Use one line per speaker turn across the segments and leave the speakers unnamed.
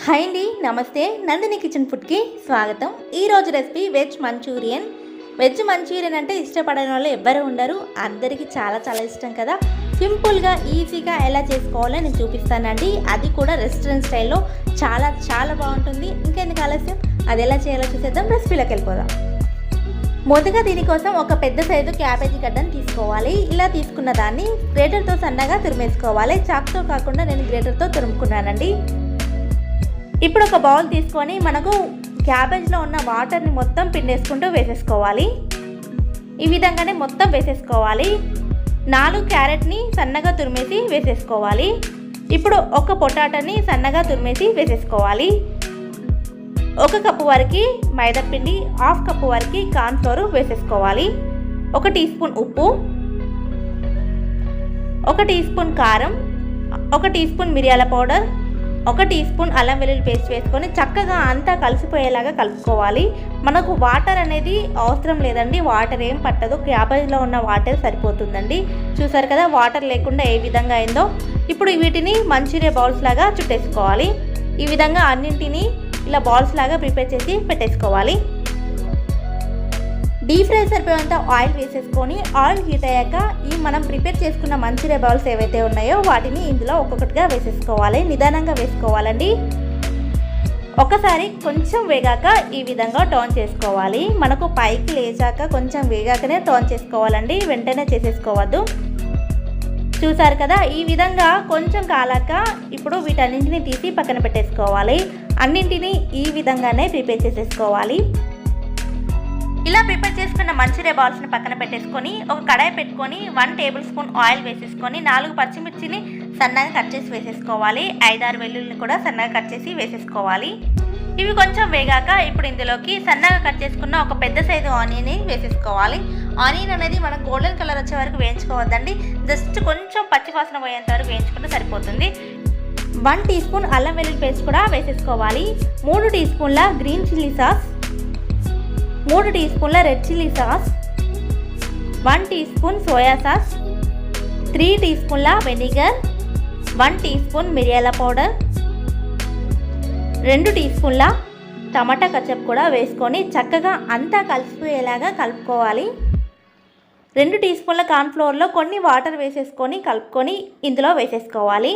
Hi అండి, నమస్తే. Nandini kitchen ఫుడ్కి స్వాగతం. ఈరోజు recipe veg Manchurian. Veg Manchurian అంటే ఇష్టపడని వాళ్ళు ఎవ్వరు ఉండరు, అందరికీ చాలా చాలా ఇష్టం కదా. సింపుల్గా ఈజీగా ఎలా చేసుకోవాలో నేను చూపిస్తానండి. అది కూడా రెస్టారెంట్ స్టైల్లో చాలా చాలా బాగుంటుంది. ఇంకెందుకు ఆలస్యం, అది ఎలా చేయాలో చూసేద్దాం. రెసిపీలోకి వెళ్ళిపోదాం. మొదటగా దీనికోసం ఒక పెద్ద సైజు క్యాబేజీ గడ్డను తీసుకోవాలి. ఇలా తీసుకున్న దాన్ని గ్రేటర్తో సన్నగా తురిమేసుకోవాలి. చాక్తో కాకుండా నేను గ్రేటర్తో తురుముకున్నానండి. ఇప్పుడు ఒక బౌల్ తీసుకొని మనకు క్యాబేజ్లో ఉన్న వాటర్ని మొత్తం పిండేసుకుంటూ వేసేసుకోవాలి. ఈ విధంగానే మొత్తం వేసేసుకోవాలి. 4 క్యారెట్ని సన్నగా తురిమేసి వేసేసుకోవాలి. ఇప్పుడు ఒక పొటాటోని సన్నగా తురిమేసి వేసేసుకోవాలి. 1 కప్పు వరకు మైదా పిండి, 1/2 కప్పు వరకు కార్న్ ఫ్లోర్ వేసేసుకోవాలి. 1 టీ స్పూన్ ఉప్పు, 1 టీ స్పూన్ కారం, 1 టీ స్పూన్ మిరియాల పౌడర్, 1 టీ స్పూన్ అల్లం వెల్లుల్లి పేస్ట్ వేసుకొని చక్కగా అంతా కలిసిపోయేలాగా కలుపుకోవాలి. మనకు వాటర్ అనేది అవసరం లేదండి, వాటర్ ఏం పట్టదు, క్యాబేజ్లో ఉన్న వాటర్ సరిపోతుందండి. చూసారు కదా వాటర్ లేకుండా ఏ విధంగా అయిందో. ఇప్పుడు వీటిని మంచూరియా బౌల్స్ లాగా చుట్టేసుకోవాలి. ఈ విధంగా అన్నింటినీ ఇలా బాల్స్ లాగా ప్రిపేర్ చేసి పెట్టేసుకోవాలి. డీప్ ఫ్రై సరిపోయేంత ఆయిల్ వేసేసుకొని ఆయిల్ హీట్ అయ్యాక ఈ మనం ప్రిపేర్ చేసుకున్న మంచూరియా బౌల్స్ ఏవైతే ఉన్నాయో వాటిని ఇందులో ఒక్కొక్కటిగా వేసేసుకోవాలి. నిదానంగా వేసుకోవాలండి. ఒకసారి కొంచెం వేగాక ఈ విధంగా టర్న్ చేసుకోవాలి. మనకు పైకి లేచాక కొంచెం వేగాకనే టర్న్ చేసుకోవాలండి, వెంటనే చేసేసుకోవద్దు. చూసారు కదా, ఈ విధంగా కొంచెం కాలాక ఇప్పుడు వీటన్నింటినీ తీసి పక్కన పెట్టేసుకోవాలి. అన్నింటినీ ఈ విధంగానే ప్రిపేర్ చేసేసుకోవాలి. ఇలా ప్రిపేర్ చేసుకున్న మంచూరియా బాల్స్ని పక్కన పెట్టేసుకొని ఒక కడాయి పెట్టుకొని 1 టేబుల్ స్పూన్ ఆయిల్ వేసేసుకొని 4 పచ్చిమిర్చిని సన్నగా కట్ చేసి వేసేసుకోవాలి. 5-6 వెల్లుల్లిని కూడా సన్నగా కట్ చేసి వేసేసుకోవాలి. ఇవి కొంచెం వేగాక ఇప్పుడు ఇందులోకి సన్నగా కట్ చేసుకున్న ఒక పెద్ద సైజు ఆనియన్ని వేసేసుకోవాలి. ఆనియన్ అనేది మనం గోల్డెన్ కలర్ వచ్చే వరకు వేయించుకోవద్దండి, జస్ట్ కొంచెం పచ్చివాసన పోయేంత వరకు వేయించుకుంటే సరిపోతుంది. 1 టీ స్పూన్ అల్లం వెల్లుల్లి పేస్ట్ కూడా వేసేసుకోవాలి. 3 టీ స్పూన్ల గ్రీన్ చిల్లీ సాస్, 3 టీ స్పూన్ల red chilli sauce, 1 teaspoon soya sauce, 3 tea స్పూన్ల వెనిగర్, 1 టీ స్పూన్ మిరియాల పౌడర్, 2 టీ స్పూన్ల టమాటా కచప్ కూడా వేసుకొని చక్కగా అంతా కలిసిపోయేలాగా కలుపుకోవాలి. 2 టీ స్పూన్ల కార్న్ ఫ్లోర్లో కొన్ని వాటర్ వేసేసుకొని కలుపుకొని ఇందులో వేసేసుకోవాలి.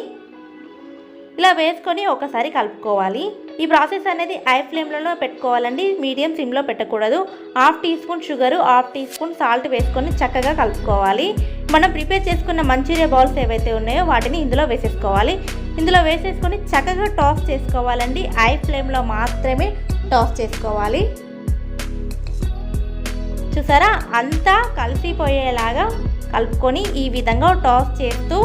ఇలా వేసుకొని ఒకసారి కలుపుకోవాలి. ఈ ప్రాసెస్ అనేది హై ఫ్లేమ్లలో పెట్టుకోవాలండి, మీడియం సిమ్లో పెట్టకూడదు. 1/2 teaspoon sugar, 1/2 teaspoon salt వేసుకొని చక్కగా కలుపుకోవాలి. మనం ప్రిపేర్ చేసుకున్న మంచూరియా బాల్స్ ఏవైతే ఉన్నాయో వాటిని ఇందులో వేసేసుకోవాలి. ఇందులో వేసేసుకొని చక్కగా టాస్ చేసుకోవాలండి, హై ఫ్లేమ్లో మాత్రమే టాస్ చేసుకోవాలి. చూసారా, అంతా కలిసిపోయేలాగా కలుపుకొని ఈ విధంగా టాస్ చేస్తూ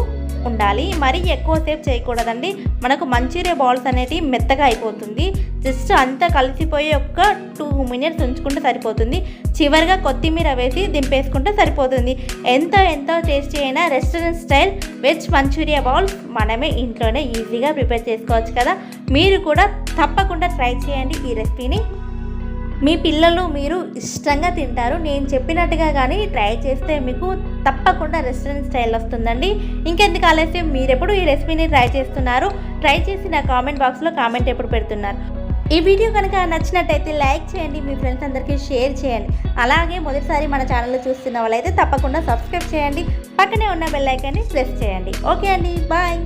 ఉండాలి. మరీ ఎక్కువసేపు చేయకూడదండి, మనకు మంచూరియా బాల్స్ అనేది మెత్తగా అయిపోతుంది. జస్ట్ అంతా కలిసిపోయి ఒక 2 మినిట్స్ ఉంచుకుంటే సరిపోతుంది. చివరిగా కొత్తిమీర వేసి దింపేసుకుంటే సరిపోతుంది. ఎంతో టేస్టీ అయిన restaurant style veg Manchuria balls మనమే ఇంట్లోనే ఈజీగా ప్రిపేర్ చేసుకోవచ్చు కదా. మీరు కూడా తప్పకుండా ట్రై చేయండి ఈ రెసిపీని. మీ పిల్లలు మీరు ఇష్టంగా తింటారు. నేను చెప్పినట్టుగా కానీ ట్రై చేస్తే మీకు తప్పకుండా రెస్టారెంట్ స్టైల్ వస్తుందండి. ఇంకెందుకు ఆలస్యం, మీరెప్పుడు ఈ రెసిపీని ట్రై చేస్తున్నారు? ట్రై చేసి నా కామెంట్ బాక్స్లో కామెంట్ ఎప్పుడు పెడుతున్నారు? ఈ వీడియో కనుక నచ్చినట్టయితే లైక్ చేయండి, మీ ఫ్రెండ్స్ అందరికీ షేర్ చేయండి. అలాగే మొదటిసారి మన ఛానల్ చూస్తున్న వాళ్ళైతే తప్పకుండా సబ్స్క్రైబ్ చేయండి. పక్కనే ఉన్న బెల్ ఐకాన్ని ప్రెస్ చేయండి. ఓకే అండి, బాయ్.